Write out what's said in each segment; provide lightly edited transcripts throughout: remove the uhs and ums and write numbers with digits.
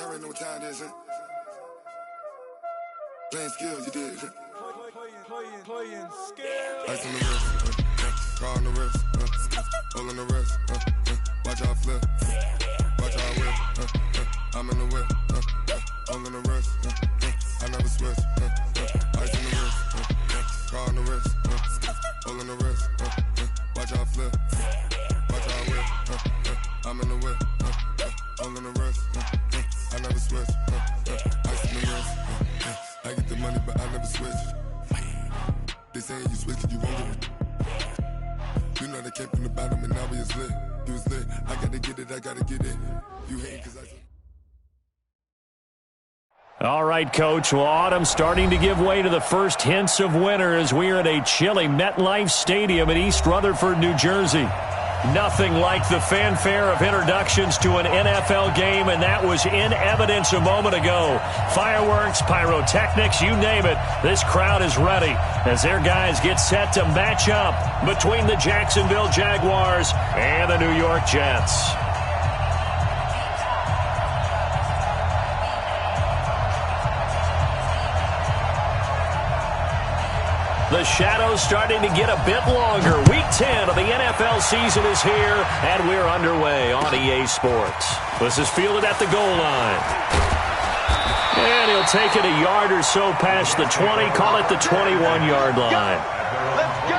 already know what time it is, huh? Playing skills, you did. Playing skills. Ice on the wrist, car on the wrist, hole on the wrist, watch out flip, watch out whip, I'm in the whip, hole on the wrist, I never switch, ice on the wrist, car on the wrist, hole on the wrist, watch out flip, watch out whip, I'm in the whip, hole on the wrist, I never switch, ice on the wrist, I get the money but I never switch. They saying you switch 'cause you won't get it. You know they came from the bottom and now we is lit. You was lit, I gotta get it, I gotta get it. You hate 'cause All right, Coach. Well, autumn's starting to give way to the first hints of winter as we are at a chilly MetLife Stadium in East Rutherford, New Jersey. Nothing like the fanfare of introductions to an NFL game, and that was in evidence a moment ago. Fireworks, pyrotechnics, you name it. This crowd is ready as their guys get set to match up between the Jacksonville Jaguars and the New York Jets. The shadow's starting to get a bit longer. Week 10 of the NFL season is here, and we're underway on EA Sports. This is fielded at the goal line. And he'll take it a yard or so past the 20, call it the 21-yard line. Let's go!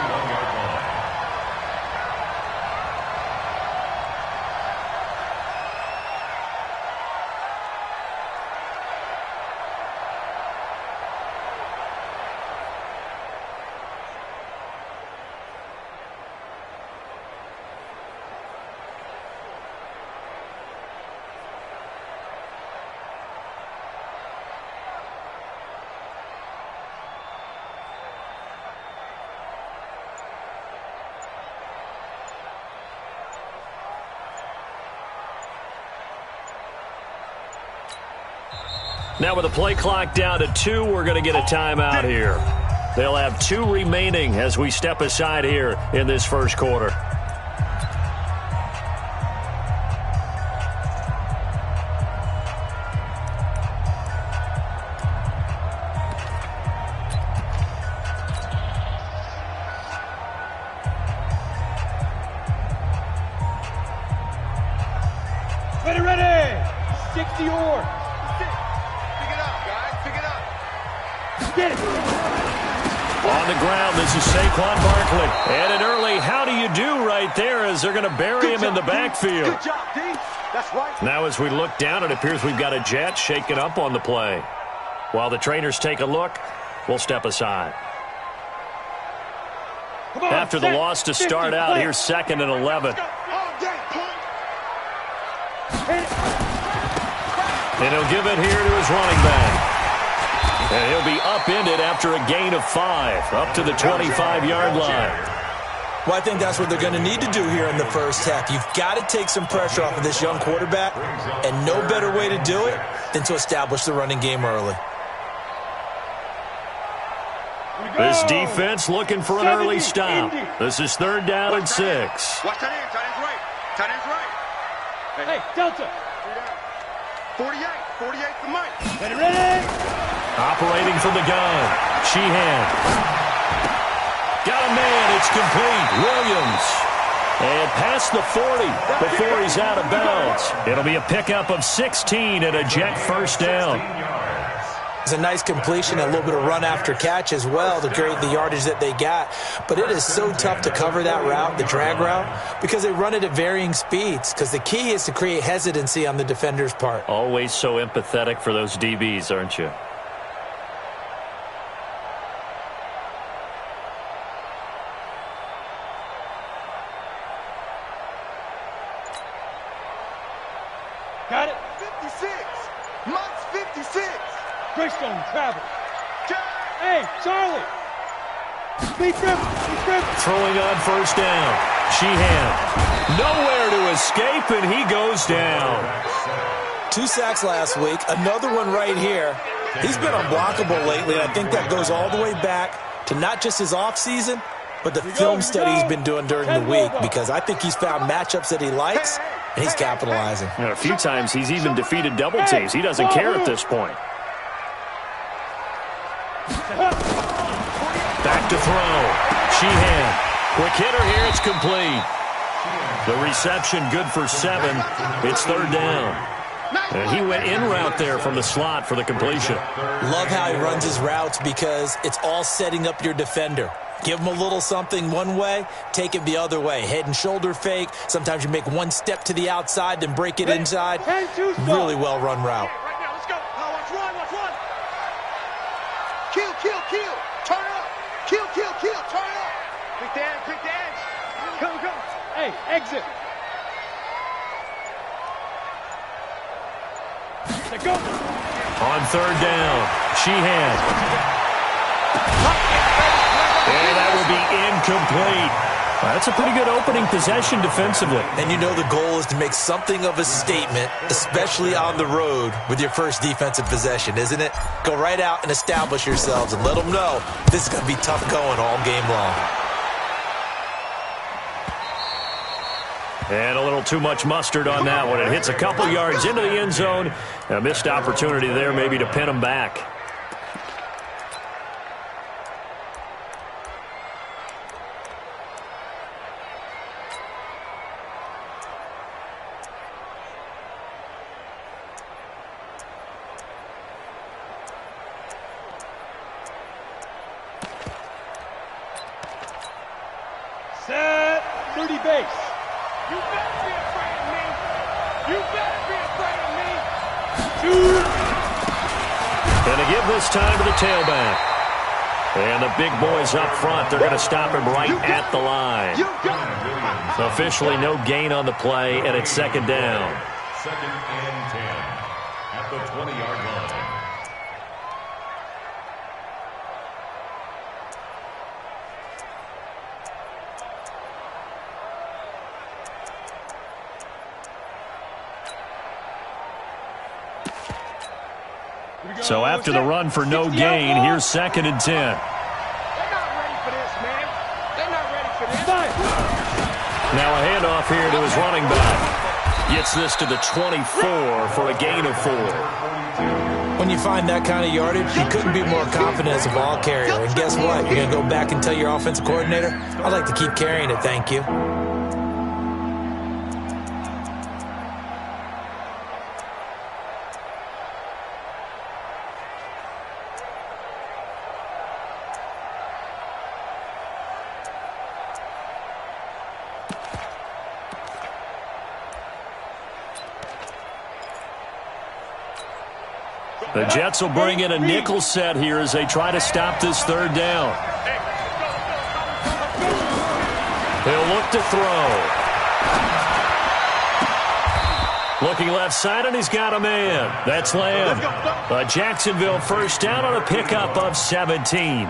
Now with the play clock down to 2, we're going to get a timeout here. They'll have 2 remaining as we step aside here in this first quarter. Ready! 60 or. On the ground, this is Saquon Barkley. And an early how do you do right there as they're going to bury him in the backfield. Good job, D. That's right. Now as we look down, it appears we've got a Jet shaken up on the play. While the trainers take a look, we'll step aside. After the loss to start out, here's 2nd and 11. And he'll give it here to his running back. And he'll be upended after a gain of 5, up to the 25-yard line. Well, I think that's what they're going to need to do here in the first half. You've got to take some pressure off of this young quarterback, and no better way to do it than to establish the running game early. This defense looking for an early stop. This is 3rd down and 6. Watch that end. Tight end's right. Tight end's right. Hey, Delta. 48 for Mike. Ready? Operating from the gun. Sheehan. Got a man. It's complete. Williams. And past the 40 before he's out of bounds. It'll be a pickup of 16 and a Jet first down. It's a nice completion, a little bit of run after catch as well to create the yardage that they got. But it is so tough to cover that route, the drag route, because they run it at varying speeds. Because the key is to create hesitancy on the defender's part. Always so empathetic for those DBs, aren't you? Got it. 56. Mike's 56. Greystone travels. Hey, Charlie. Speed grip. Throwing on first down. Sheehan. Nowhere to escape, and he goes down. 2 sacks last week. Another one right here. He's been unblockable lately, and I think that goes all the way back to not just his offseason, but the film study he's been doing during the week, because I think he's found matchups that he likes, and he's capitalizing. A few times he's even defeated double teams. He doesn't care at this point. Back to throw. Sheehan. Quick hitter here. It's complete. The reception good for 7. It's third down. And he went in route there from the slot for the completion. Love how he runs his routes because it's all setting up your defender. Give him a little something one way, take it the other way. Head and shoulder fake. Sometimes you make one step to the outside, then break it inside. Really well-run route. Right now, let's go. Watch one. Kill. Turn up. Kill. Turn up. Quick dance. Go. Hey, exit. Go. On third down, Sheehan. And that will be incomplete. That's a pretty good opening possession defensively. And you know the goal is to make something of a statement, especially on the road with your first defensive possession, isn't it? Go right out and establish yourselves and let them know this is going to be tough going all game long. And a little too much mustard on that one. It hits a couple yards into the end zone. A missed opportunity there maybe to pin him back. Set. 30 base. You better be afraid of me. And they give this time to the tailback. And the big boys up front, they're going to stop him right at the line. Officially no gain on the play, and it's second down. Second and 10 at the 20-yard line. So after the run for no gain, here's second and 10. They're not ready for this, man. They're not ready for this. Now a handoff here to his running back. Gets this to the 24 for a gain of 4. When you find that kind of yardage, you couldn't be more confident as a ball carrier. And guess what? You're going to go back and tell your offensive coordinator, I'd like to keep carrying it, thank you. The Jets will bring in a nickel set here as they try to stop this third down. He'll look to throw. Looking left side, and he's got a man. That's Lamb. A Jacksonville first down on a pickup of 17.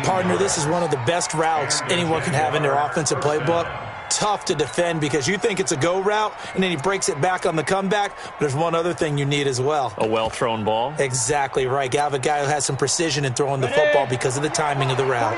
Partner, this is one of the best routes anyone can have in their offensive playbook. Tough to defend because you think it's a go route, and then he breaks it back on the comeback. But there's one other thing you need as well. A well-thrown ball. Exactly right. You have a guy who has some precision in throwing the football because of the timing of the route.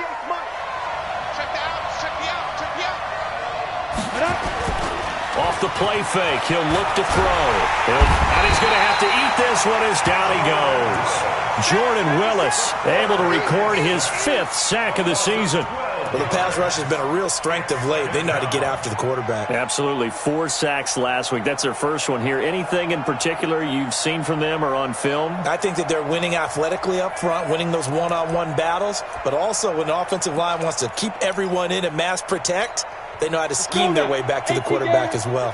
Off the play fake, he'll look to throw. And he's going to have to eat this one as down he goes. Jordan Willis able to record his 5th sack of the season. Well, the pass rush has been a real strength of late. They know how to get after the quarterback. Absolutely. 4 sacks last week. That's their first one here. Anything in particular you've seen from them or on film? I think that they're winning athletically up front, winning those one-on-one battles, but also when the offensive line wants to keep everyone in and mass protect, they know how to scheme their way back to the quarterback as well.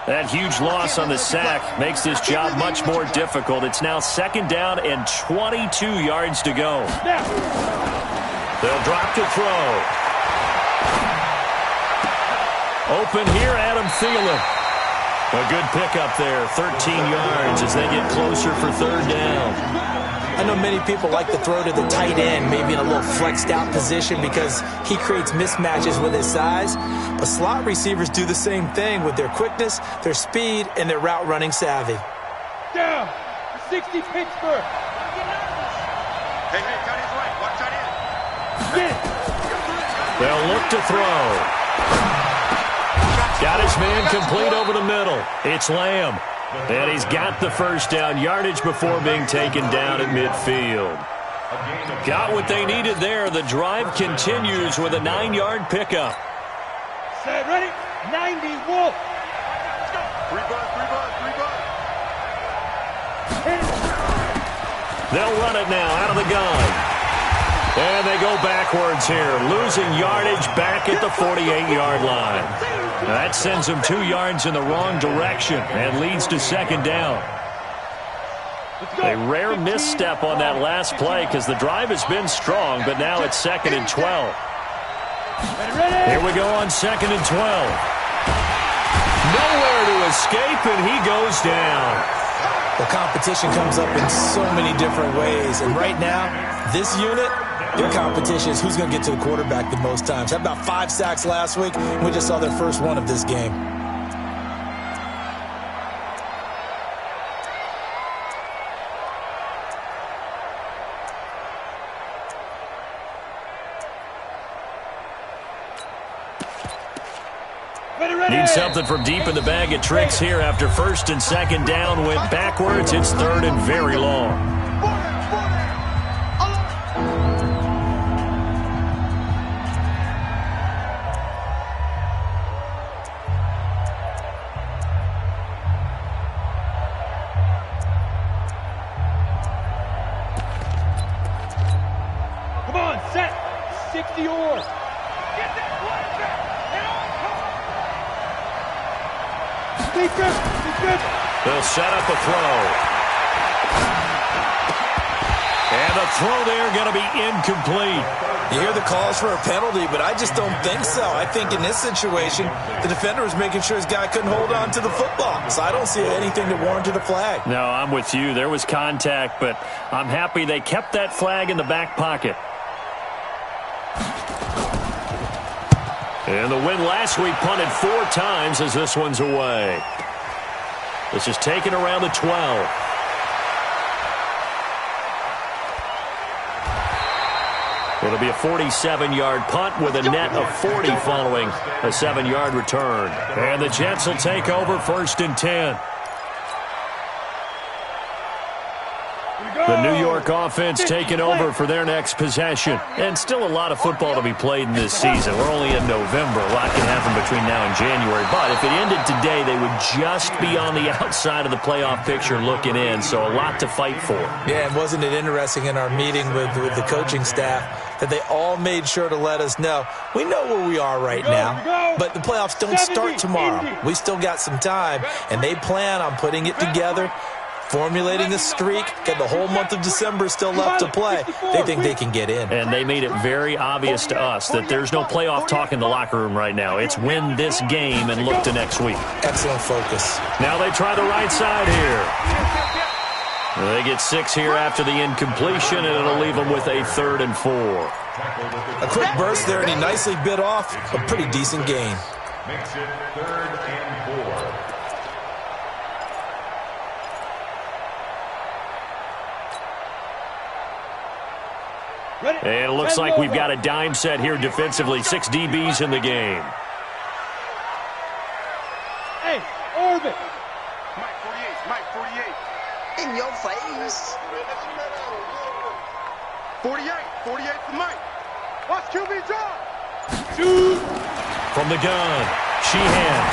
That huge loss on the sack makes this job much more difficult. It's now second down and 22 yards to go. They'll drop to throw. Open here, Adam Thielen. A good pickup there, 13 yards as they get closer for third down. I know many people like to throw to the tight end, maybe in a little flexed out position because he creates mismatches with his size. But slot receivers do the same thing with their quickness, their speed, and their route running savvy. Down. 60 Pittsburgh. Hey, tight end's right. Watch tight end. They'll look to throw. Got Got his man complete over the middle. It's Lamb. And he's got the first down yardage before being taken down at midfield. Got what they needed there. The drive continues with a 9-yard pickup. Set, ready? 90, Wolf. They'll run it now out of the gun. And they go backwards here, losing yardage back at the 48-yard line. That sends them 2 yards in the wrong direction and leads to second down. A rare misstep on that last play because the drive has been strong, but now it's 2nd and 12. Here we go on 2nd and 12. Nowhere to escape, and he goes down. The competition comes up in so many different ways, and right now, this unit, their competition is who's going to get to the quarterback the most times. Had about 5 sacks last week, and we just saw their first one of this game. Need something from deep in the bag of tricks here after 1st and 2nd down. Went backwards. It's 3rd and very long. Come on, set. 60 or. Get that quarterback. They'll set up a throw. And the throw there going to be incomplete. You hear the calls for a penalty, but I just don't think so. I think in this situation, the defender was making sure his guy couldn't hold on to the football. So I don't see anything that warranted a flag. No, I'm with you. There was contact, but I'm happy they kept that flag in the back pocket. And the win last week punted 4 times as this one's away. This is taken around the 12. It'll be a 47-yard punt with a net of 40 following a 7-yard return. And the Jets will take over 1st and 10. The New York offense taking over for their next possession. And still a lot of football to be played in this season. We're only in November. A lot can happen between now and January. But if it ended today, they would just be on the outside of the playoff picture looking in. So a lot to fight for. Yeah, and wasn't it interesting in our meeting with the coaching staff that they all made sure to let us know, we know where we are right now, but the playoffs don't start tomorrow. We still got some time, and they plan on putting it together, formulating a streak, got the whole month of December still left to play. They think they can get in. And they made it very obvious to us that there's no playoff talk in the locker room right now. It's win this game and look to next week. Excellent focus. Now they try the right side here. They get 6 here after the incompletion, and it'll leave them with a 3rd and 4. A quick burst there, and he nicely bit off a pretty decent gain. Makes it 3rd and 4. And it looks like we've got a dime set here defensively. 6 DBs in the game. Hey, orbit. Mike 48, Mike 48. In your face. 48 for Mike. Watch QB draw. Shoot. From the gun, Sheehan.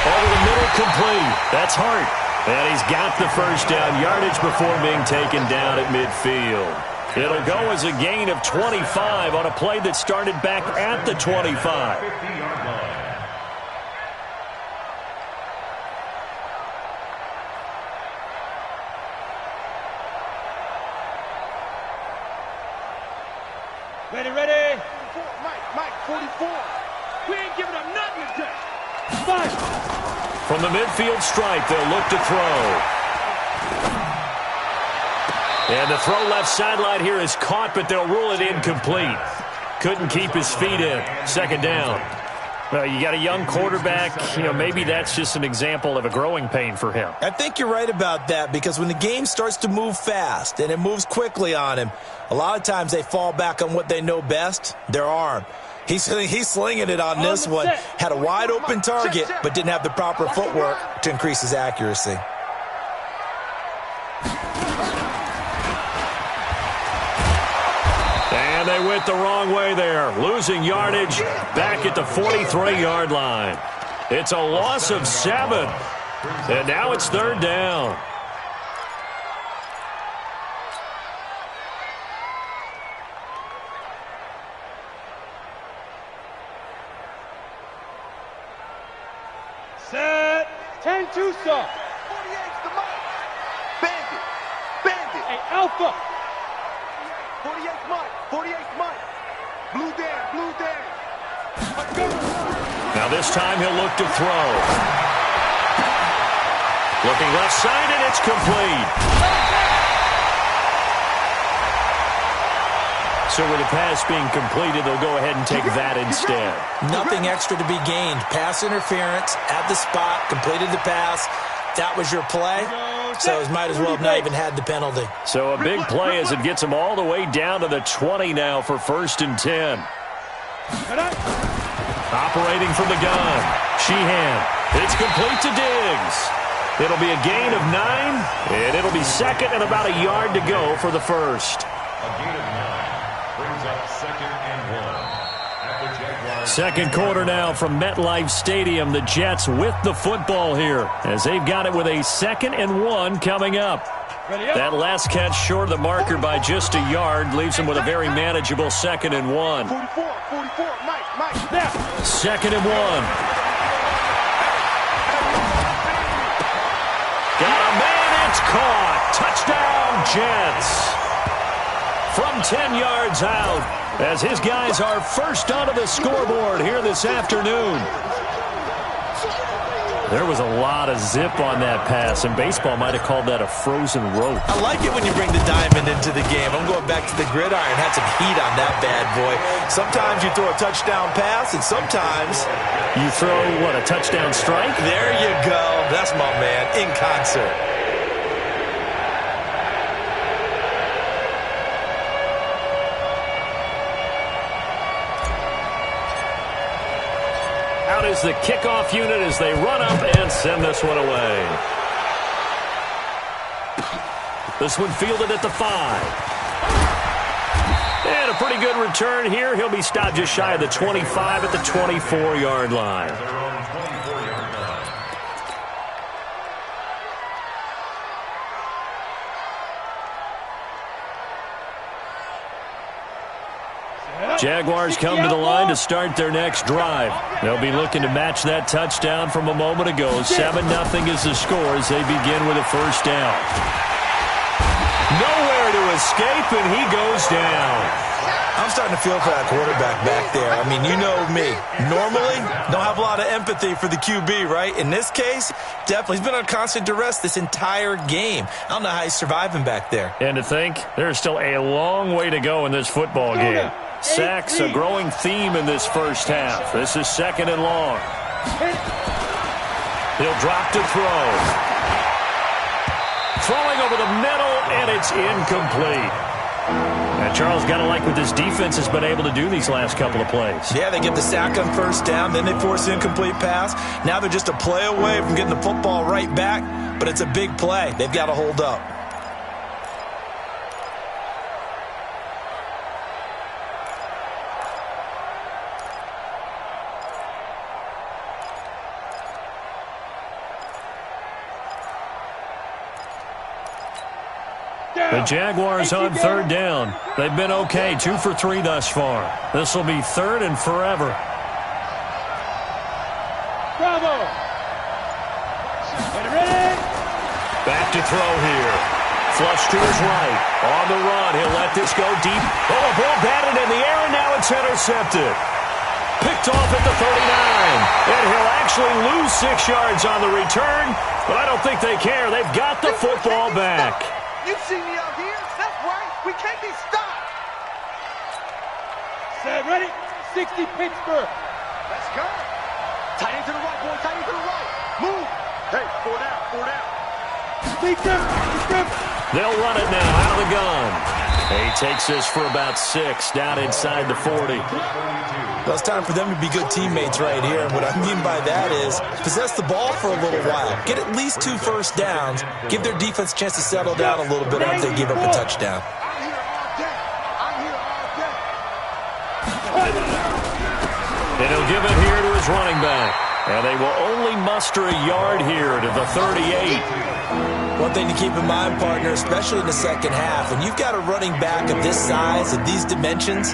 Over the middle, complete. That's Hart. And he's got the first down yardage before being taken down at midfield. It'll go as a gain of 25 on a play that started back at the 25. 50-yard line. Ready. Mike 44. We ain't giving up nothing today. 5. From the midfield stripe, they'll look to throw. And the throw left sideline here is caught, but they'll rule it incomplete. Couldn't keep his feet in. 2nd down. Well, you got a young quarterback. Maybe that's just an example of a growing pain for him. I think you're right about that, because when the game starts to move fast and it moves quickly on him, a lot of times they fall back on what they know best, their arm. He's slinging it on this one. Had a wide open target, but didn't have the proper footwork to increase his accuracy. And they went the wrong way there, losing yardage back at the 43-yard line. It's a loss of 7, and now it's 3rd down. Set. 10 Tucson. 48's the mark. Bandit. Bandit. Hey, Alpha. 48's Mike. 48's Mike. Blue Dan. Blue Dan. Now this time he'll look to throw. Looking left side, and it's complete. So with the pass being completed, they'll go ahead and take that instead. Nothing extra to be gained. Pass interference at the spot, completed the pass. That was your play, so it might as well have not even had the penalty. So a big play as it gets them all the way down to the 20 now for 1st and 10. Operating from the gun, Sheehan. It's complete to Diggs. It'll be a gain of 9, and it'll be 2nd and about a yard to go for the first. A gain of 9 brings up 2nd and 1 at the Jaguars. Second quarter now from MetLife Stadium. The Jets with the football here as they've got it with a 2nd and 1 coming up. That last catch short of the marker by just a yard leaves them with a very manageable 2nd and 1. 44, Mike. 2nd and 1. Got a man, it's caught. Touchdown, Jets. From 10 yards out as his guys are first onto the scoreboard here this afternoon. There was a lot of zip on that pass, and baseball might have called that a frozen rope. I like it when you bring the diamond into the game. I'm going back to the gridiron. Had some heat on that bad boy. Sometimes you throw a touchdown pass, and sometimes you throw, what, a touchdown strike? There you go. That's my man, in concert. Out is the kickoff unit as they run up and send this one away. This one fielded at the 5. And a pretty good return here. He'll be stopped just shy of the 25 at the 24-yard line. Jaguars come to the line to start their next drive. They'll be looking to match that touchdown from a moment ago. 7-0 is the score as they begin with a first down. Nowhere to escape, and he goes down. I'm starting to feel for that quarterback back there. I mean, you know me. Normally, don't have a lot of empathy for the QB, right? In this case, definitely. He's been on constant duress this entire game. I don't know how he's surviving back there. And to think, there's still a long way to go in this football game. Sacks, a growing theme in this first half. This is 2nd and long. He'll drop to throw. Throwing over the middle, and it's incomplete. And Charles, got to like what this defense has been able to do these last couple of plays. Yeah, they get the sack on first down, then they force an incomplete pass. Now they're just a play away from getting the football right back, but it's a big play. They've got to hold up. The Jaguars on 3rd down. They've been okay, 2 for 3 thus far. This will be 3rd and forever. Bravo. Get ready. Back to throw here. Flush to his right. On the run, he'll let this go deep. Oh, a ball batted in the air, and now it's intercepted. Picked off at the 39. And he'll actually lose 6 yards on the return, but I don't think they care. They've got the football back. You see me out here? That's right. We can't be stopped. Set, ready. 60 Pittsburgh. Let's go. Tight end to the right, boy. Tight end to the right. Move. Hey, 4 down. Speak them. They'll run it now out of the gun. He takes this for about 6 down inside the 40. Well, it's time for them to be good teammates right here. And what I mean by that is possess the ball for a little while. Get at least 2 first downs. Give their defense a chance to settle down a little bit after they give up a touchdown. And he'll give it here to his running back. And they will only muster a yard here to the 38. One thing to keep in mind, partner, especially in the second half, when you've got a running back of this size, of these dimensions,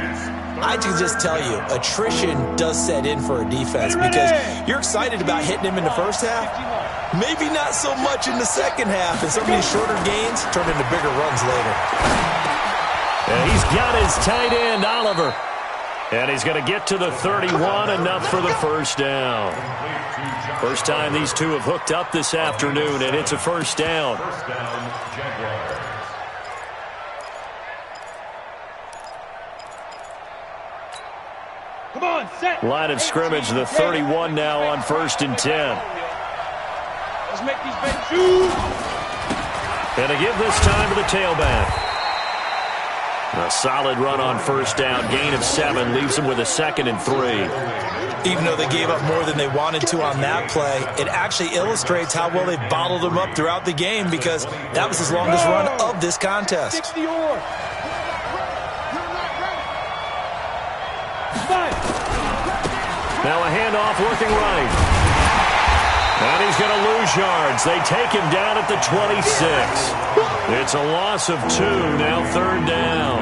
I can just tell you, attrition does set in for a defense because you're excited about hitting him in the first half. Maybe not so much in the second half, and some of these shorter gains turn into bigger runs later. And he's got his tight end, Oliver. And he's going to get to the 31, enough for the first down. First time these two have hooked up this afternoon, and it's a first down. First down, Jaguars. Come on, set. Line of scrimmage, the 31 now on 1st and 10. Let's make these big shoes. And to give this time to the tailback. A solid run on first down. Gain of 7 leaves them with a 2nd and 3. Even though they gave up more than they wanted to on that play, it actually illustrates how well they bottled them up throughout the game because that was his longest run of this contest. 60 or. Now a handoff working right. And he's going to lose yards. They take him down at the 26. It's a loss of 2, now 3rd down.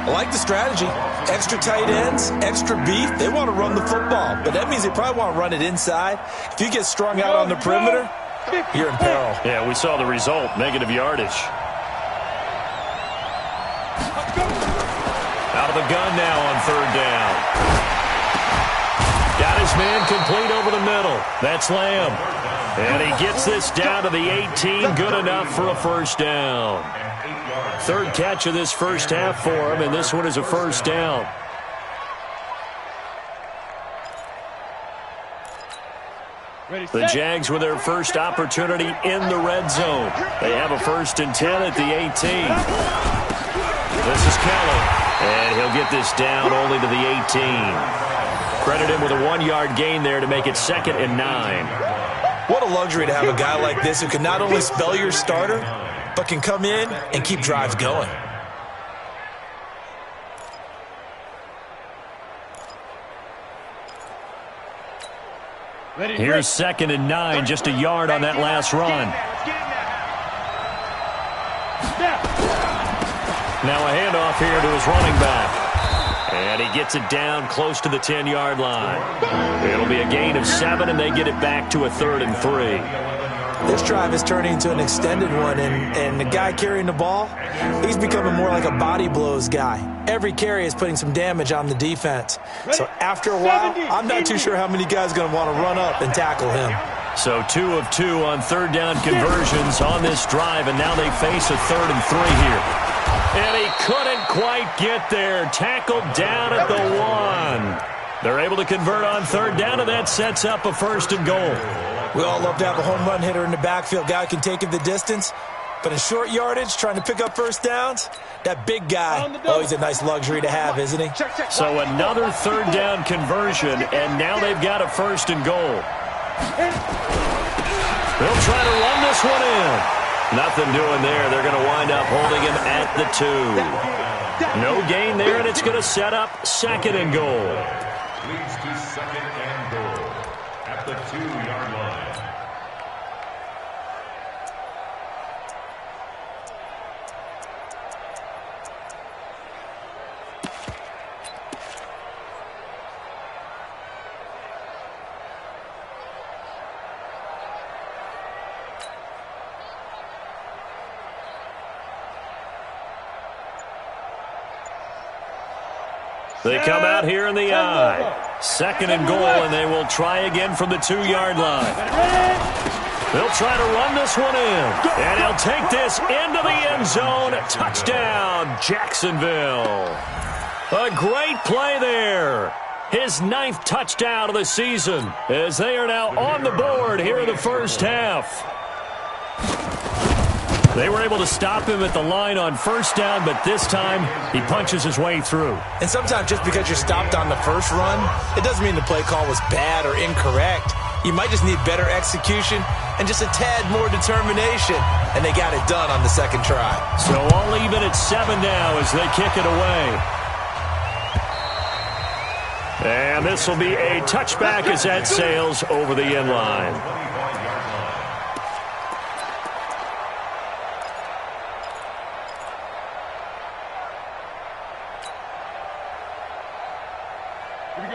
I like the strategy. Extra tight ends, extra beef. They want to run the football, but that means they probably want to run it inside. If you get strung out on the perimeter, you're in peril. Yeah, we saw the result, negative yardage. Out of the gun now on 3rd down. Got his man complete over the middle. That's Lamb. And he gets this down to the 18. Good enough for a first down. 3rd catch of this first half for him, and this one is a first down. The Jags with their first opportunity in the red zone. They have a 1st and 10 at the 18. This is Kelly, and he'll get this down only to the 18. Credit him with a 1-yard gain there to make it 2nd and 9. What a luxury to have a guy like this who can not only spell your starter, but can come in and keep drives going. Here's 2nd and 9, just a yard on that last run. Now a handoff here to his running back. And he gets it down close to the 10-yard line. It'll be a gain of 7, and they get it back to a 3rd and 3. This drive is turning into an extended one, and the guy carrying the ball, he's becoming more like a body blows guy. Every carry is putting some damage on the defense. So after a while, I'm not too sure how many guys are going to want to run up and tackle him. So 2 of 2 on 3rd down conversions on this drive, and now they face a 3rd and 3 here. And he couldn't quite get there. Tackled down at the 1. They're able to convert on 3rd down, and that sets up a 1st and goal. We all love to have a home run hitter in the backfield. Guy can take it the distance. But in short yardage, trying to pick up first downs, that big guy, oh, he's a nice luxury to have, isn't he? So another 3rd down conversion, and now they've got a 1st and goal. They'll try to run this one in. Nothing doing there. They're going to wind up holding him at the 2. No gain there, and it's going to set up 2nd and goal. Leads to 2nd and goal at the 2-yard line. They come out here in the I. 2nd and goal, and they will try again from the 2-yard line. They'll try to run this one in, and he'll take this into the end zone. Touchdown, Jacksonville. A great play there. His 9th touchdown of the season as they are now on the board here in the first half. They were able to stop him at the line on first down, but this time he punches his way through. And sometimes just because you're stopped on the first run, it doesn't mean the play call was bad or incorrect. You might just need better execution and just a tad more determination. And they got it done on the second try. So all even at 7 now as they kick it away. And this will be a touchback as that sails over the end line.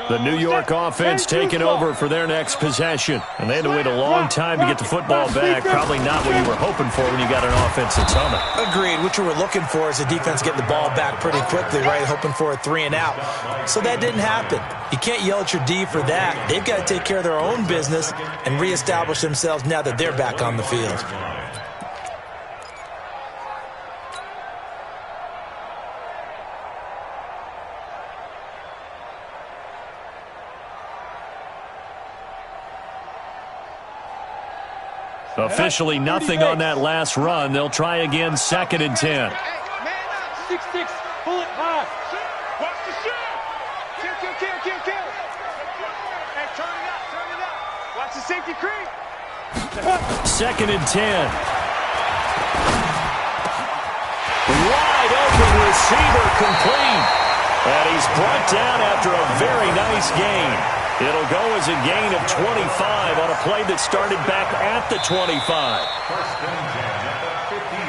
The New York offense taking over for their next possession. And they had to wait a long time to get the football back. Probably not what you were hoping for when you got an offense that's humming. Agreed. What you were looking for is the defense getting the ball back pretty quickly, right? Hoping for a 3 and out. So that didn't happen. You can't yell at your D for that. They've got to take care of their own business and reestablish themselves now that they're back on the field. Officially nothing on that last run. They'll try again, 2nd and 10. 6-6, pull it high. Watch the shot. Kill. Hey, turn it up. Watch the safety creep. 2nd and 10. Wide open receiver complete. And he's brought down after a very nice gain. It'll go as a gain of 25 on a play that started back at the 25.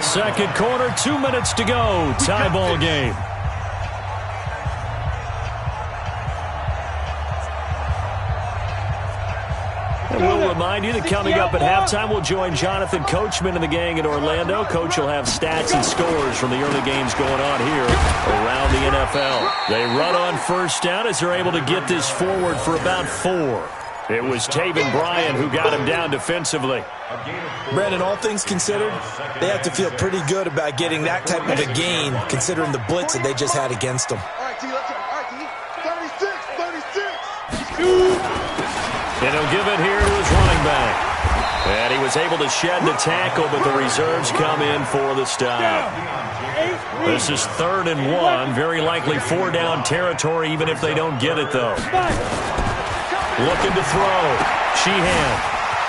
Second quarter, 2 minutes to go. Tie ball game. And we'll remind you that coming up at halftime, we'll join Jonathan Coachman and the gang in Orlando. Coach will have stats and scores from the early games going on here around the NFL. They run on first down as they're able to get this forward for about 4. It was Taven Bryan who got him down defensively. Brandon, all things considered, they have to feel pretty good about getting that type of a gain considering the blitz that they just had against them. All right, D, let's go. All right, D. 36. And he'll give it here to his running back. And he was able to shed the tackle, but the reserves come in for the stop. This is 3rd and 1. Very likely 4-down territory, even if they don't get it, though. Looking to throw. Sheehan.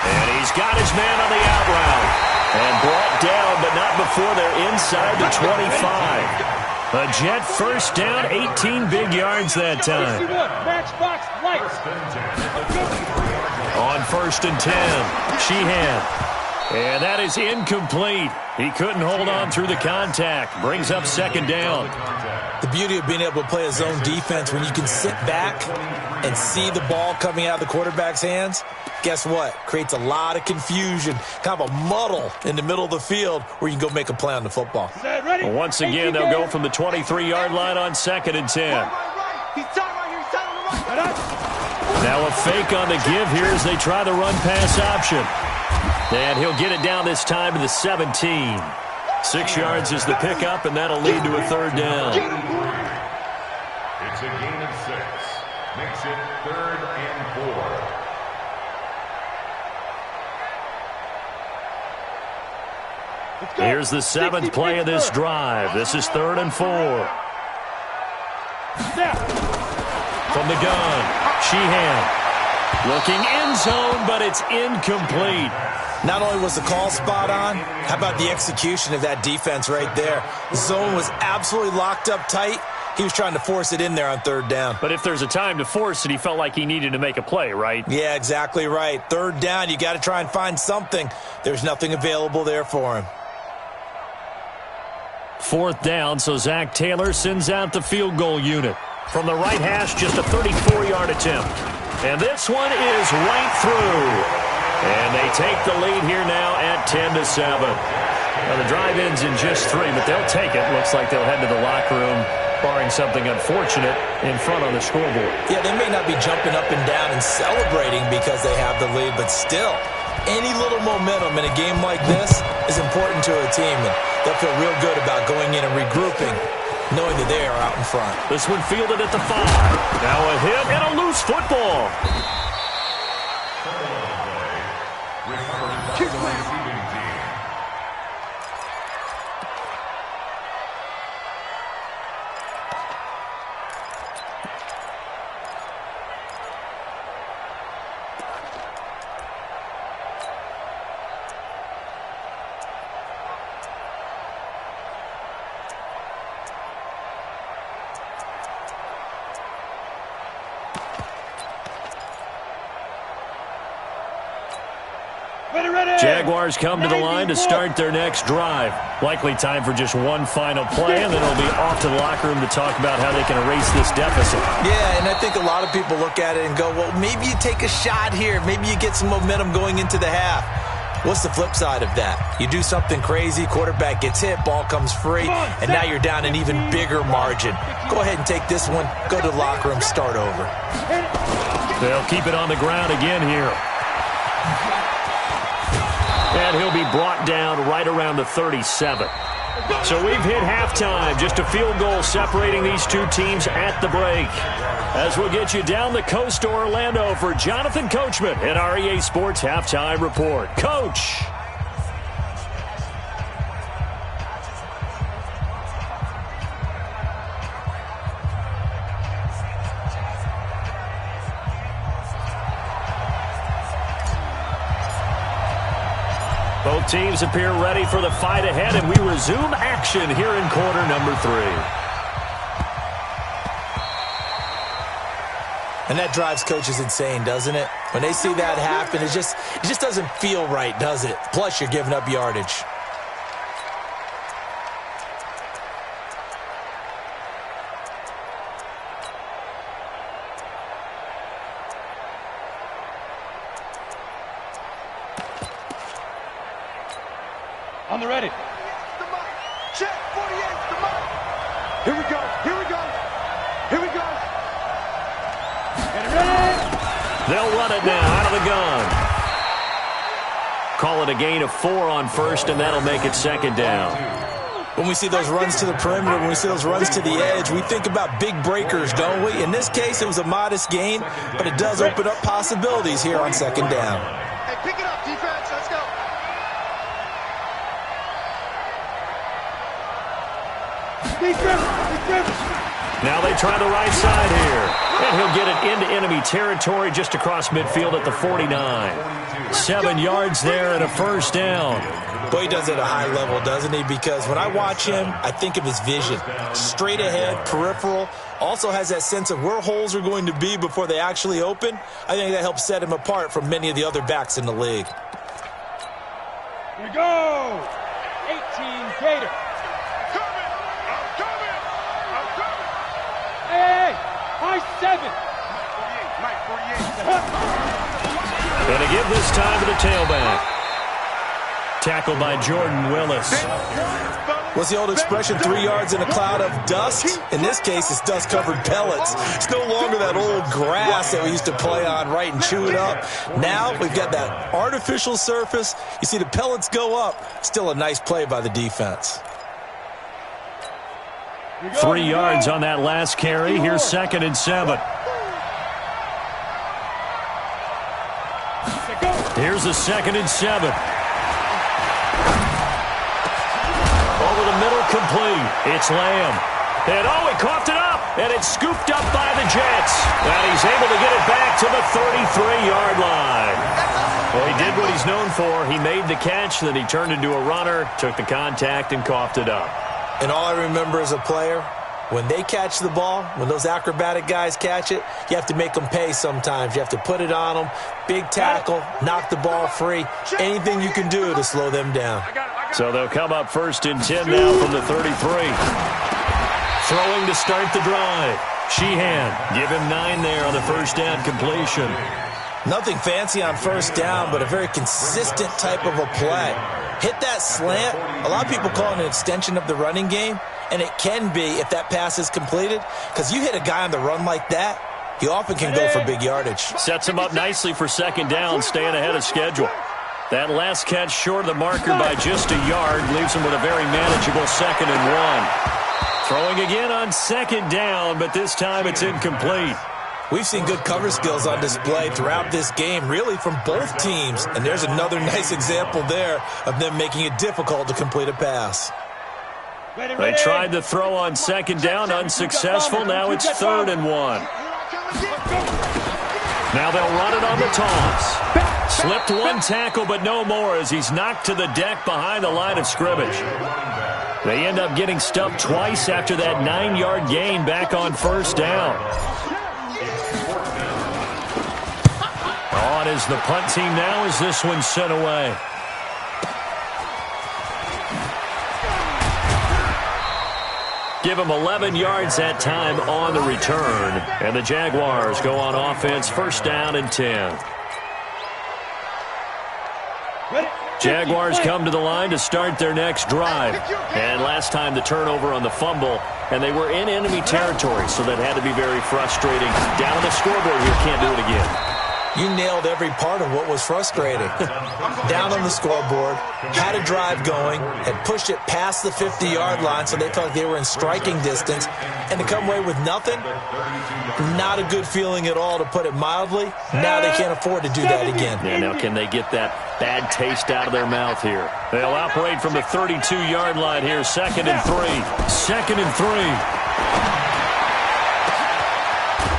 And he's got his man on the out route. And brought down, but not before they're inside the 25. A Jet first down, 18 big yards that time. On 1st and 10, Sheehan. And that is incomplete. He couldn't hold on through the contact. Brings up 2nd down. The beauty of being able to play a zone defense when you can sit back and see the ball coming out of the quarterback's hands, guess what? Creates a lot of confusion, kind of a muddle in the middle of the field where you can go make a play on the football. Well, once again, they'll go from the 23-yard line on 2nd and 10. Now a fake on the give here as they try the run-pass option. And he'll get it down this time to the 17. 6 yards is the pickup, and that'll lead to a 3rd down. It's a gain of 6. Makes it 3rd and 4. Here's the 7th play of this drive. This is 3rd and 4. From the gun, Sheehan. Looking end zone, but it's incomplete. Not only was the call spot on, how about the execution of that defense right there? The zone was absolutely locked up tight. He was trying to force it in there on 3rd down. But if there's a time to force it, he felt like he needed to make a play, right? Yeah, exactly right. 3rd down, you got to try and find something. There's nothing available there for him. 4th down, so Zach Taylor sends out the field goal unit. From the right hash, just a 34-yard attempt. And this one is right through. And they take the lead here now at 10-7. Now the drive ends in just 3, but they'll take it. Looks like they'll head to the locker room, barring something unfortunate, in front on the scoreboard. Yeah, they may not be jumping up and down and celebrating because they have the lead, but still, any little momentum in a game like this is important to a team, and they'll feel real good about going in and regrouping, knowing that they are out in front. This one fielded at the 5. Now a hit and a loose football. Jaguars come to the line to start their next drive. Likely time for just one final play, and then it'll be off to the locker room to talk about how they can erase this deficit. Yeah, and I think a lot of people look at it and go, well, maybe you take a shot here. Maybe you get some momentum going into the half. What's the flip side of that? You do something crazy, quarterback gets hit, ball comes free, and now you're down an even bigger margin. Go ahead and take this one, go to the locker room, start over. They'll keep it on the ground again here. And he'll be brought down right around the 37. So we've hit halftime. Just a field goal separating these two teams at the break. As we'll get you down the coast to Orlando for Jonathan Coachman at our EA Sports Halftime Report. Coach! Both teams appear ready for the fight ahead, and we resume action here in quarter number 3. And that drives coaches insane, doesn't it? When they see that happen, it just doesn't feel right, does it? Plus, you're giving up yardage. On the ready. Check, 48, the mark. Here we go, here we go, here we go. Get it ready. They'll run it now out of the gun. Call it a gain of 4 on first, and that'll make it second down. When we see those runs to the perimeter, when we see those runs to the edge, we think about big breakers, don't we? In this case, it was a modest gain, but it does open up possibilities here on second down. Hey, pick it up, defense, let's go. Now they try the right side here. And he'll get it into enemy territory just across midfield at the 49. 7 yards there and a first down. Boy, he does it at a high level, doesn't he? Because when I watch him, I think of his vision. Straight ahead, peripheral. Also has that sense of where holes are going to be before they actually open. I think that helps set him apart from many of the other backs in the league. Here we go. 18 Gator. Hey, high 7. Going to give this time to the tailback. Tackled by Jordan Willis. What's the old expression, 3 yards in a cloud of dust? In this case, it's dust-covered pellets. It's no longer that old grass that we used to play on, right, and chew it up. Now we've got that artificial surface. You see the pellets go up. Still a nice play by the defense. 3 yards on that last carry. Here's 2nd and 7. Here's a 2nd and 7. Over the middle, complete. It's Lamb. And he coughed it up. And it's scooped up by the Jets. And he's able to get it back to the 33-yard line. Well, he did what he's known for. He made the catch, then he turned into a runner, took the contact, and coughed it up. And all I remember as a player, when they catch the ball, when those acrobatic guys catch it, you have to make them pay sometimes. You have to put it on them, big tackle, knock the ball free, anything you can do to slow them down. So they'll come up 1st and 10 now from the 33. Throwing to start the drive. Sheehan, give him 9 there on the first down completion. Nothing fancy on first down, but a very consistent type of a play. Hit that slant. A lot of people call it an extension of the running game, and it can be if that pass is completed, because you hit a guy on the run like that, he often can go for big yardage. Sets him up nicely for second down, staying ahead of schedule. That last catch short of the marker by just a yard leaves him with a very manageable 2nd and 1. Throwing again on second down, but this time it's incomplete. We've seen good cover skills on display throughout this game, really from both teams. And there's another nice example there of them making it difficult to complete a pass. They tried the throw on second down, unsuccessful. Now it's 3rd and 1. Now they'll run it on the toss. Slipped one tackle, but no more as he's knocked to the deck behind the line of scrimmage. They end up getting stuffed twice after that 9-yard gain back on first down. On as the punt team now as this one sent away. Give them 11 yards that time on the return. And the Jaguars go on offense, first down and 10. Jaguars come to the line to start their next drive. And last time the turnover on the fumble, and they were in enemy territory, so that had to be very frustrating. Down on the scoreboard here, can't do it again. You nailed every part of what was frustrating. Down on the scoreboard, had a drive going, had pushed it past the 50-yard line so they felt like they were in striking distance, and to come away with nothing, not a good feeling at all, to put it mildly. Now they can't afford to do that again. Yeah, now can they get that bad taste out of their mouth here? They'll operate from the 32-yard line here, second and 3. Second and 3.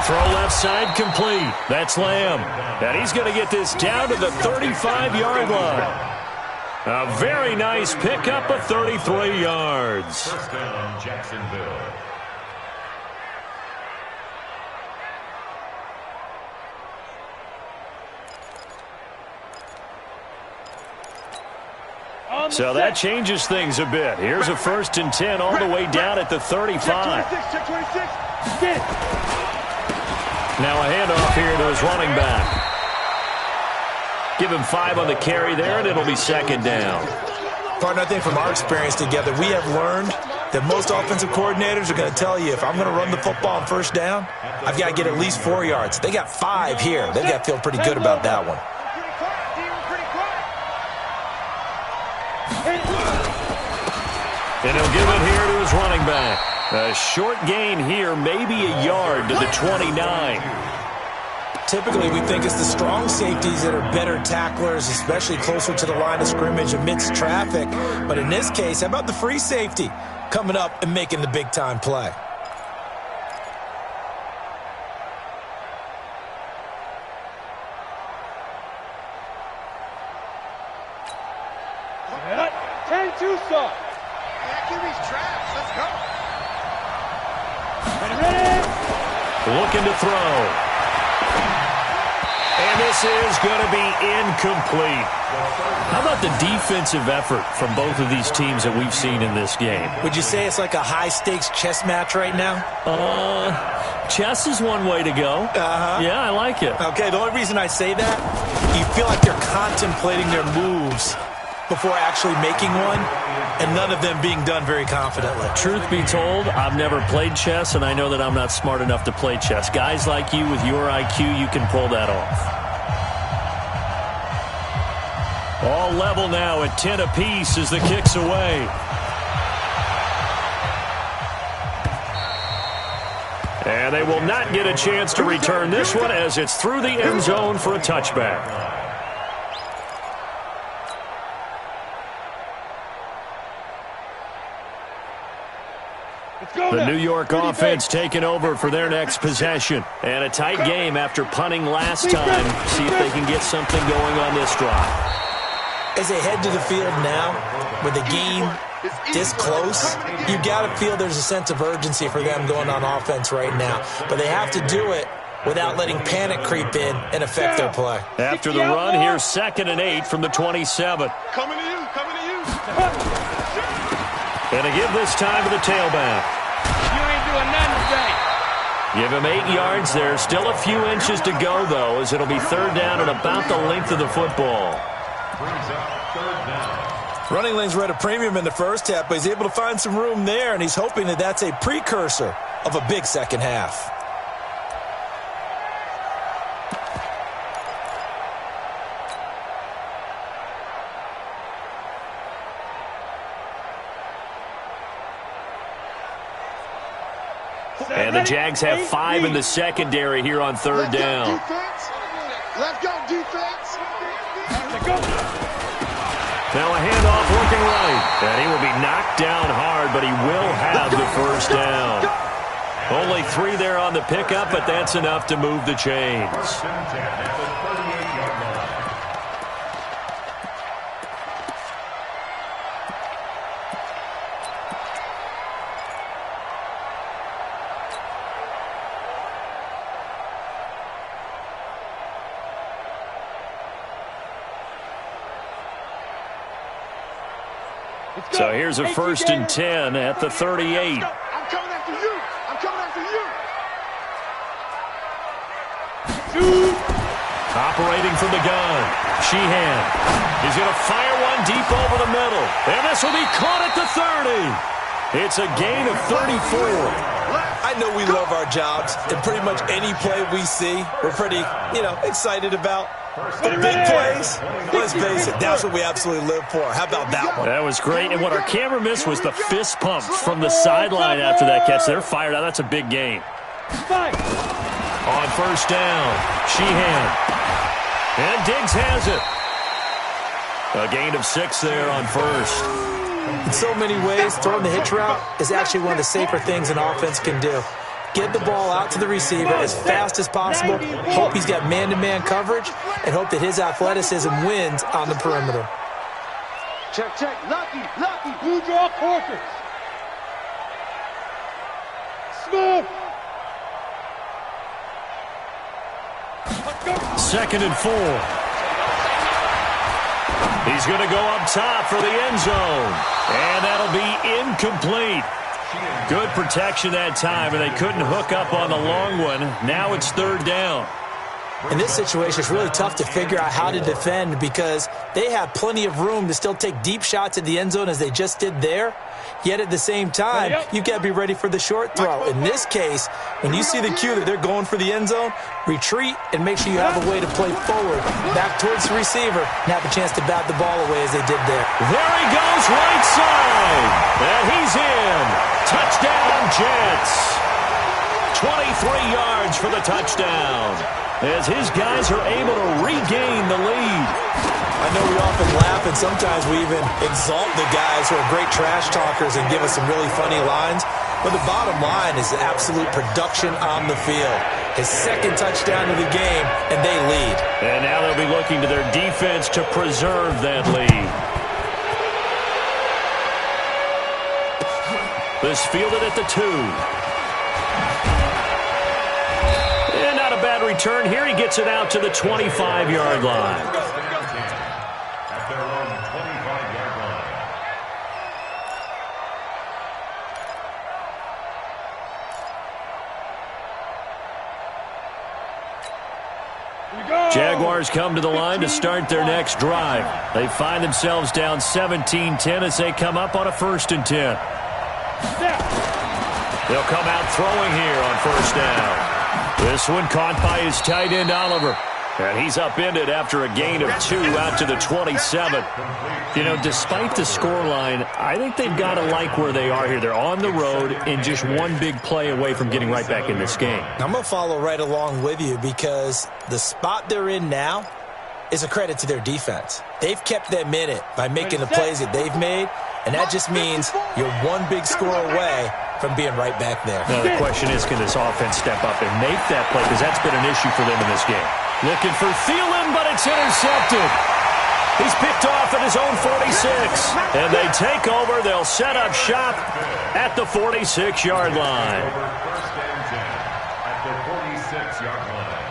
Throw left side complete. That's Lamb. And he's going to get this down to the 35-yard line. A very nice pickup of 33 yards. First down, Jacksonville. So that changes things a bit. Here's a first and 10 all the way down at the 35. Check 26. Get it. Now a handoff here to his running back. Give him 5 on the carry there, and it'll be second down. Partner, I think from our experience together, we have learned that most offensive coordinators are going to tell you, if I'm going to run the football on first down, I've got to get at least 4 yards. They got 5 here. They've got to feel pretty good about that one. And he'll give it here to his running back. A short gain here, maybe a yard to the 29. Typically, we think it's the strong safeties that are better tacklers, especially closer to the line of scrimmage amidst traffic. But in this case, how about the free safety coming up and making the big-time play? Looking to throw. And this is going to be incomplete. How about the defensive effort from both of these teams that we've seen in this game? Would you say it's like a high-stakes chess match right now? Chess is one way to go. Yeah, I like it. Okay, the only reason I say that, you feel like they're contemplating their moves before actually making one, and none of them being done very confidently. Truth be told, I've never played chess, and I know that I'm not smart enough to play chess. Guys like you with your IQ, you can pull that off. All level now at 10 apiece as the kick's away. And they will not get a chance to return this one as it's through the end zone for a touchback. The New York offense taking over for their next possession. And a tight game after punting last time. See if they can get something going on this drive. As they head to the field now, with the game this close, you got to feel there's a sense of urgency for them going on offense right now. But they have to do it without letting panic creep in and affect their play. After the run, here's 2nd and 8 from the 27. Coming to you, coming to you. And a give this time to the tailback. You ain't doing nothing today. Give him 8 yards there. Still a few inches to go, though, as it'll be third down and about the length of the football. Brings up third down. Running lanes were at a premium in the first half, but he's able to find some room there, and he's hoping that that's a precursor of a big second half. And the Jags have 5 in the secondary here on third down. Let's go, defense. Now a handoff looking right. And he will be knocked down hard, but he will have the first down. Only 3 there on the pickup, but that's enough to move the chains. First and 10 at the 38-yard line. So here's a 1st and 10 at the 38. I'm coming after you. I'm coming after you. Operating from the gun. Sheehan. He's going to fire one deep over the middle. And this will be caught at the 30. It's a gain of 34. I know we love our jobs, and pretty much any play we see, we're pretty, excited about. The big plays, let's face it, that's what we absolutely live for. How about that one? That was great, and what our camera missed was the fist pump from the sideline after that catch. They're fired out. That's a big gain. On 1st down, Sheehan. And Diggs has it. A gain of 6 there on 1st. In so many ways, throwing the hitch route is actually one of the safer things an offense can do. Get the ball out to the receiver as fast as possible, hope he's got man-to-man coverage, and hope that his athleticism wins on the perimeter. Check, check. Lucky. Blue draw quarters. Smooth. 2nd and 4. He's going to go up top for the end zone. And that'll be incomplete. Good protection that time, and they couldn't hook up on the long one. Now it's 3rd down. In this situation, it's really tough to figure out how to defend because they have plenty of room to still take deep shots at the end zone as they just did there. Yet at the same time, you've got to be ready for the short throw. In this case, when you see the cue that they're going for the end zone, retreat and make sure you have a way to play forward, back towards the receiver, and have a chance to bat the ball away as they did there. There he goes, right side. And he's in. Touchdown, Jets. 23 yards for the touchdown, as his guys are able to regain the lead. I know we often laugh, and sometimes we even exalt the guys who are great trash talkers and give us some really funny lines. But the bottom line is absolute production on the field. His 2nd touchdown of the game, and they lead. And now they'll be looking to their defense to preserve that lead. This fielded at the 2. And not a bad return here. He gets it out to the 25-yard line. Jaguars come to the line to start their next drive. They find themselves down 17-10 as they come up on a 1st and 10. They'll come out throwing here on 1st down. This one caught by his tight end, Oliver. And he's upended after a gain of 2 out to the 27. Despite the scoreline, I think they've got to like where they are here. They're on the road and just one big play away from getting right back in this game. I'm going to follow right along with you because the spot they're in now is a credit to their defense. They've kept them in it by making the plays that they've made, and that just means you're one big score away from being right back there. Now, the question is, can this offense step up and make that play? Because that's been an issue for them in this game. Looking for Thielen, but it's intercepted. He's picked off at his own 46. And they take over. They'll set up shop at the 46-yard line. At the 46-yard line.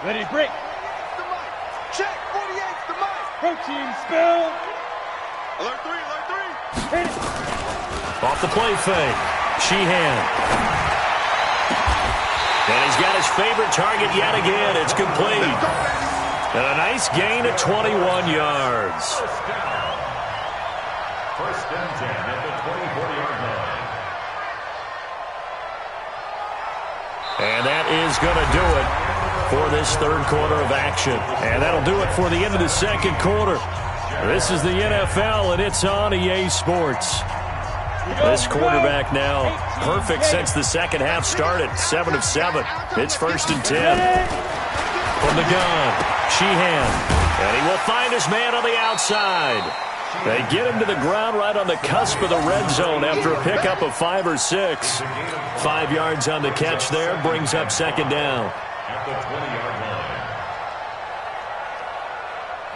Ready, break. The mic. Check. 48's the mic. Protein spill. Alert 3. Hit it. Off the play fake. Sheehan. And he's got his favorite target yet again. It's complete. And a nice gain of 21 yards. First and 10 at the 24-yard line. And that is going to do it for this 3rd quarter of action. And that'll do it for the end of the 2nd quarter. This is the NFL, and it's on EA Sports. This quarterback now perfect since the 2nd half started. 7 of 7. It's 1st and 10. From the gun, Sheehan. And he will find his man on the outside. They get him to the ground right on the cusp of the red zone after a pickup of 5 or 6. 5 yards on the catch there, brings up 2nd down. At the 20-yard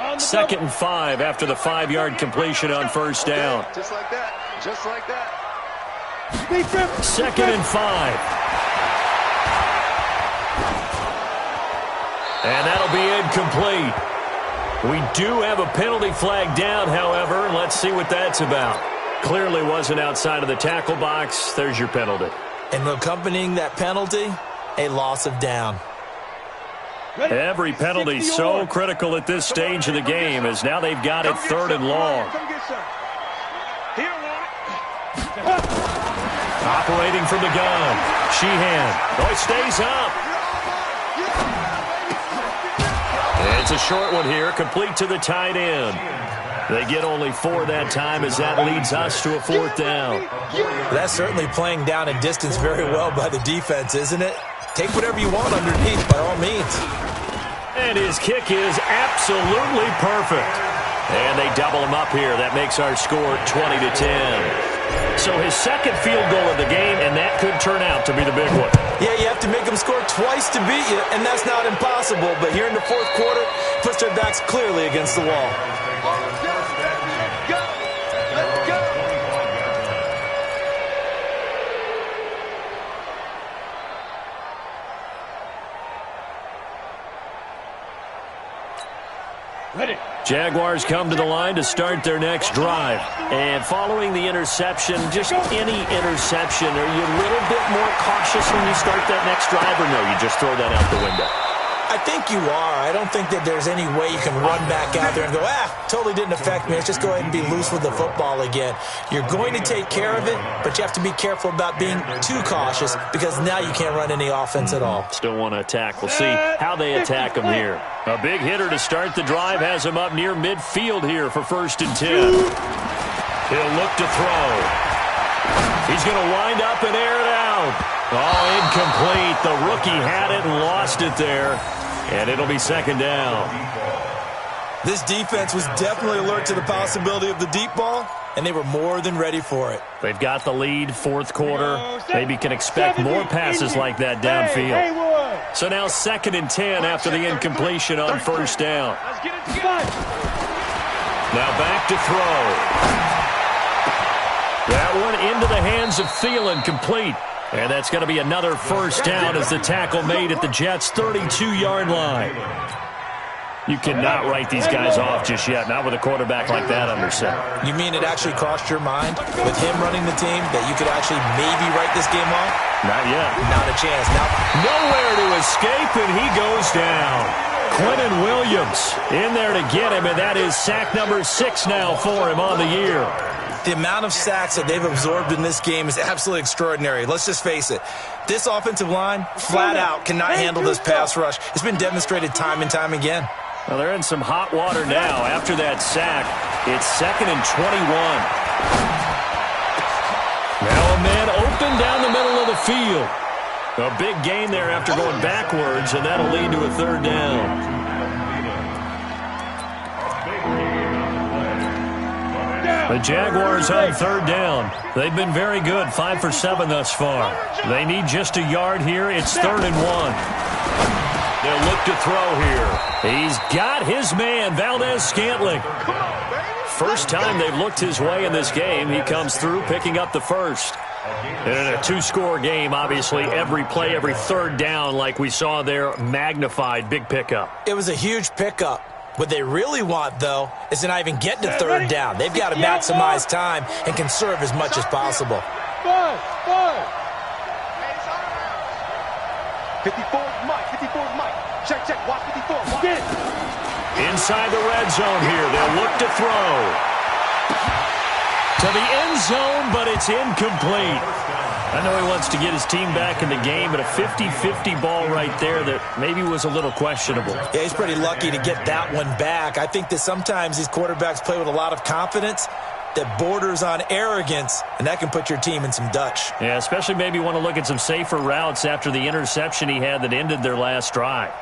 line. 2nd and 5 after the 5-yard completion on 1st down. Just like that. Just like that. 2nd and 5. And that'll be incomplete. We do have a penalty flag down, however. Let's see what that's about. Clearly wasn't outside of the tackle box. There's your penalty. And accompanying that penalty, a loss of down. Every penalty so critical at this stage of the game, as now they've got it 3rd and long. Operating from the gun. Sheehan. Oh, it stays up. It's a short one here, complete to the tight end. They get only 4 that time, as that leads us to a 4th down. That's certainly playing down and distance very well by the defense, isn't it? Take whatever you want underneath, by all means. And his kick is absolutely perfect. And they double him up here. That makes our score 20-10. So his second field goal of the game, and that could turn out to be the big one. Yeah, you have to make them score twice to beat you, and that's not impossible. But here in the 4th quarter, puts their backs clearly against the wall. Jaguars come to the line to start their next drive. And following the interception, just any interception, are you a little bit more cautious when you start that next drive, or no, you just throw that out the window? I think you are. I don't think that there's any way you can run back out there and go, totally didn't affect me. Let's just go ahead and be loose with the football again. You're going to take care of it, but you have to be careful about being too cautious, because now you can't run any offense at all. Still want to attack. We'll see how they attack him here. A big hitter to start the drive has him up near midfield here for 1st and 10. He'll look to throw. He's going to wind up and air it out. Oh, incomplete. The rookie had it and lost it there. And it'll be 2nd down. This defense was definitely alert to the possibility of the deep ball, and they were more than ready for it. They've got the lead, 4th quarter. Maybe can expect more passes like that downfield. So now 2nd and 10 after the incompletion on 1st down. Now back to throw. That one into the hands of Thielen, complete. And that's going to be another 1st down as the tackle made at the Jets' 32-yard line. You cannot write these guys off just yet, not with a quarterback like that under center. You mean it actually crossed your mind with him running the team that you could actually maybe write this game off? Not yet. Not a chance. Nowhere to escape, and he goes down. Quentin Williams in there to get him, and that is sack number 6 now for him on the year. The amount of sacks that they've absorbed in this game is absolutely extraordinary. Let's just face it. This offensive line, flat out, cannot handle this pass rush. It's been demonstrated time and time again. Well, they're in some hot water now. After that sack, it's 2nd and 21. Now a man open down the middle of the field. A big gain there after going backwards, and that'll lead to a 3rd down. The Jaguars on 3rd down. They've been very good, 5 for 7 thus far. They need just a yard here. It's 3rd and 1. They'll look to throw here. He's got his man, Valdez-Scantling. First time they've looked his way in this game. He comes through, picking up the 1st. And in a 2-score game, obviously, every play, every 3rd down, like we saw there, magnified, big pickup. It was a huge pickup. What they really want, though, is to not even get to 3rd down. They've got to maximize time and conserve as much as possible. 54's Mike. 54's Mike. Check. Watch 54. Watch it. Inside the red zone here. They'll look to throw. To the end zone, but it's incomplete. I know he wants to get his team back in the game, but a 50-50 ball right there that maybe was a little questionable. Yeah, he's pretty lucky to get that one back. I think that sometimes these quarterbacks play with a lot of confidence that borders on arrogance, and that can put your team in some Dutch. Yeah, especially maybe want to look at some safer routes after the interception he had that ended their last drive.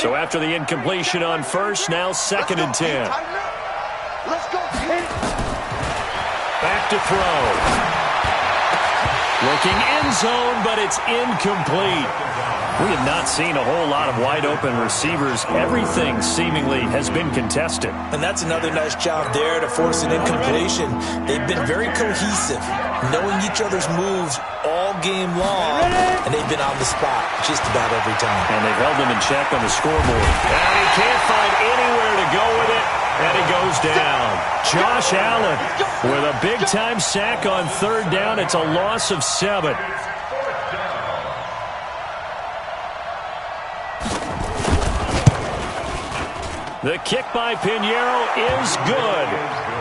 So after the incompletion on 1st, now 2nd and 10. Let's go. Back to throw. Looking end zone, but it's incomplete. We have not seen a whole lot of wide-open receivers. Everything seemingly has been contested. And that's another nice job there to force an incompletion. They've been very cohesive, knowing each other's moves all game long, and they've been on the spot just about every time. And they've held them in check on the scoreboard. And he can't find anywhere to go with it, and he goes down. Josh Allen with a big-time sack on third down. It's a loss of 7. The kick by Pinheiro is good.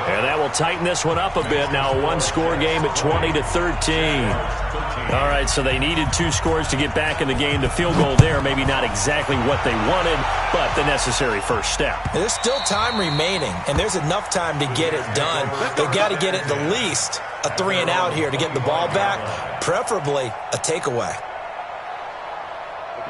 And that will tighten this one up a bit. Now a one-score game at 20-13. All right, so they needed 2 scores to get back in the game. The field goal there, maybe not exactly what they wanted, but the necessary first step. There's still time remaining, and there's enough time to get it done. They've got to get it the least a 3-and-out here to get the ball back, preferably a takeaway.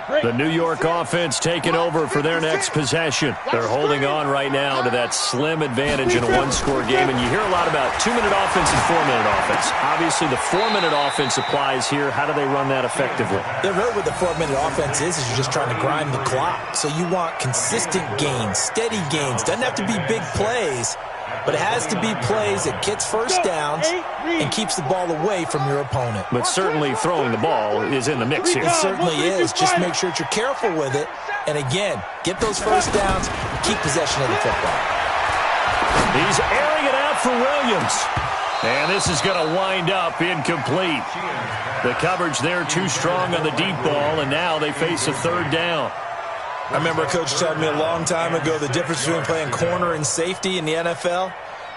The New York offense taking over for their next possession. They're holding on right now to that slim advantage in a one-score game. And you hear a lot about 2-minute offense and 4-minute offense. Obviously, the 4-minute offense applies here. How do they run that effectively? Yeah, really what the 4-minute offense is you're just trying to grind the clock. So you want consistent gains, steady gains. Doesn't have to be big plays, but it has to be plays that gets first downs and keeps the ball away from your opponent. But certainly throwing the ball is in the mix here. It certainly is. Just make sure that you're careful with it. And again, get those first downs, keep possession of the football. He's airing it out for Williams. And this is going to wind up incomplete. The coverage there too strong on the deep ball, and now they face a third down. I remember a coach telling me a long time ago the difference between playing corner and safety in the NFL.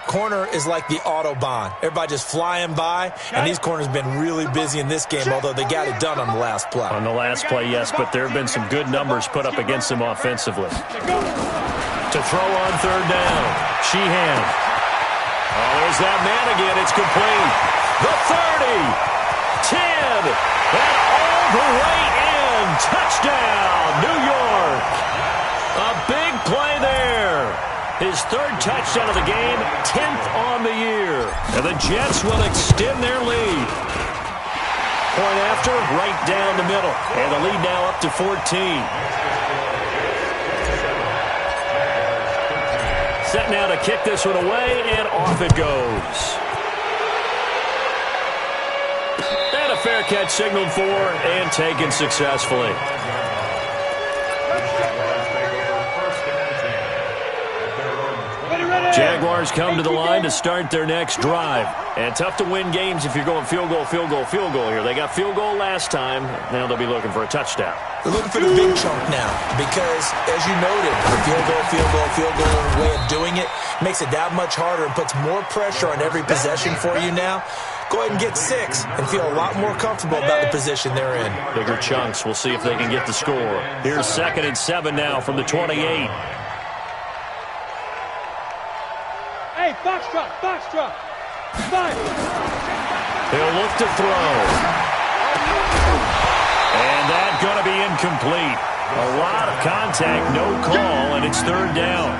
Corner is like the Autobahn. Everybody just flying by, and these corners have been really busy in this game, although they got it done on the last play. On the last play, yes, but there have been some good numbers put up against them offensively. To throw on third down, Sheehan. Oh, there's that man again. It's complete. The 30, 10, and all the way in. Touchdown, New York. A big play there. His third touchdown of the game, 10th on the year. And the Jets will extend their lead. Point after, right down the middle. And the lead now up to 14. Set now to kick this one away, and off it goes. And a fair catch signaled for and taken successfully. Jaguars come to the line to start their next drive. And tough to win games if you're going field goal, field goal, field goal here. They got field goal last time. Now they'll be looking for a touchdown. They're looking for the big chunk now because, as you noted, the field goal way of doing it makes it that much harder and puts more pressure on every possession for you now. Go ahead and get 6 and feel a lot more comfortable about the position they're in. Bigger chunks. We'll see if they can get the score. Here's 2nd and 7 now from the 28. Hey, box drop. 5. He'll look to throw. And that's going to be incomplete. A lot of contact, no call, and it's third down.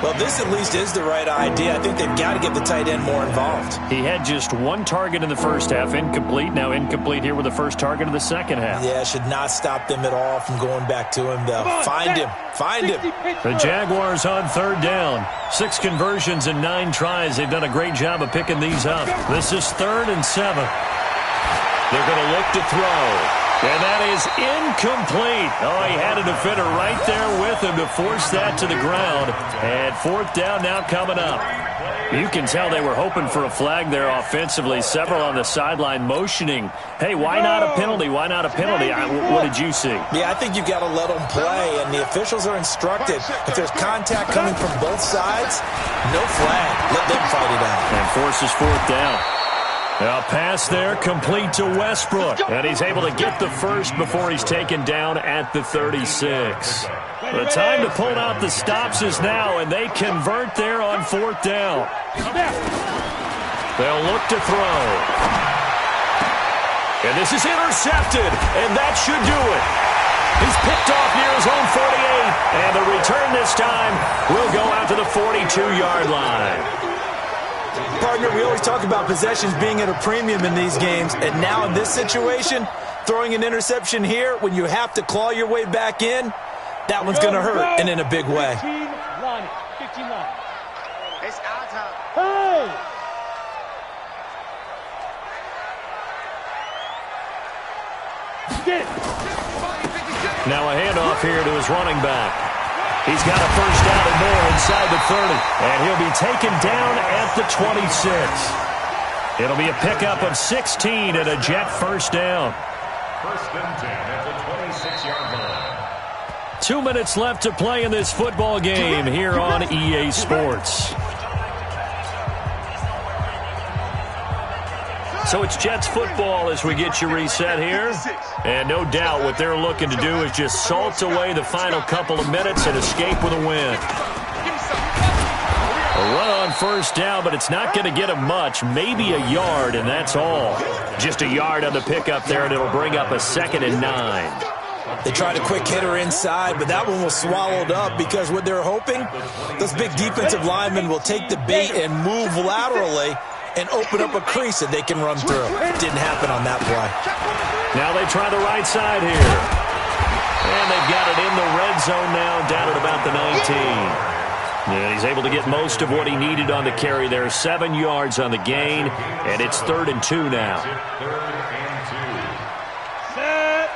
Well, this at least is the right idea. I think they've got to get the tight end more involved. He had just 1 target in the first half, incomplete. Now incomplete here with the first target of the second half. Yeah, should not stop them at all from going back to him, though. Find him. The Jaguars on third down. 6 conversions in 9 tries. They've done a great job of picking these up. This is 3rd and 7. They're going to look to throw. And that is incomplete. Oh, he had a defender right there with him to force that to the ground. And 4th down now coming up. You can tell they were hoping for a flag there offensively. Several on the sideline motioning. Hey, why not a penalty? Why not a penalty? What did you see? Yeah, I think you've got to let them play. And the officials are instructed, if there's contact coming from both sides, no flag. Let them fight it out. And forces 4th down. A pass there, complete to Westbrook. And he's able to get the first before he's taken down at the 36. The time to pull out the stops is now, and they convert there on 4th down. They'll look to throw. And this is intercepted, and that should do it. He's picked off near his own 48, and the return this time will go out to the 42-yard line. Partner, we always talk about possessions being at a premium in these games, and now in this situation, throwing an interception here when you have to claw your way back in, that one's going to hurt, and in a big way. 15 line. It's our time. Hey! Get it. Now a handoff here to his running back. He's got a first down and more inside the 30. And he'll be taken down at the 26. It'll be a pickup of 16 and a Jet first down. First and 10 at the 26-yard line. 2 minutes left to play in this football game here on EA Sports. So it's Jets football as we get you reset here. And no doubt what they're looking to do is just salt away the final couple of minutes and escape with a win. A run on first down, but it's not going to get him much. Maybe a yard, and that's all. Just a yard on the pickup there, and it'll bring up a 2nd and 9. They tried a quick hitter inside, but that one was swallowed up because what they're hoping, those big defensive linemen will take the bait and move laterally and open up a crease that they can run through. Didn't happen on that play. Now they try the right side here. And they've got it in the red zone now, down at about the 19. And he's able to get most of what he needed on the carry there. 7 yards on the gain, and it's 3rd and 2 now. 3rd and 2. Set.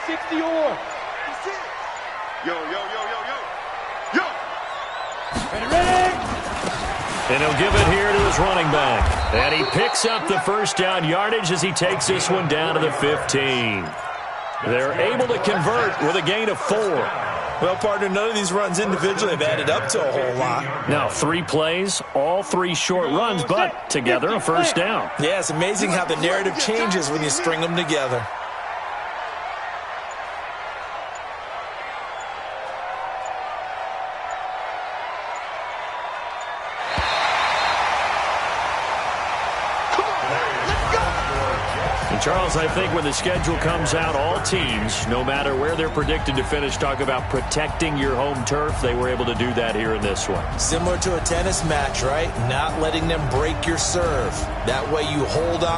60 or. Yo. Ready. And he'll give it here to his running back. And he picks up the first down yardage as he takes this one down to the 15. They're able to convert with a gain of 4. Well, partner, none of these runs individually have added up to a whole lot. Now 3 plays, all 3 short runs, but together a first down. Yeah, it's amazing how the narrative changes when you string them together. And Charles, I think when the schedule comes out, all teams, no matter where they're predicted to finish, talk about protecting your home turf. They were able to do that here in this one. Similar to a tennis match, right? Not letting them break your serve. That way you hold on.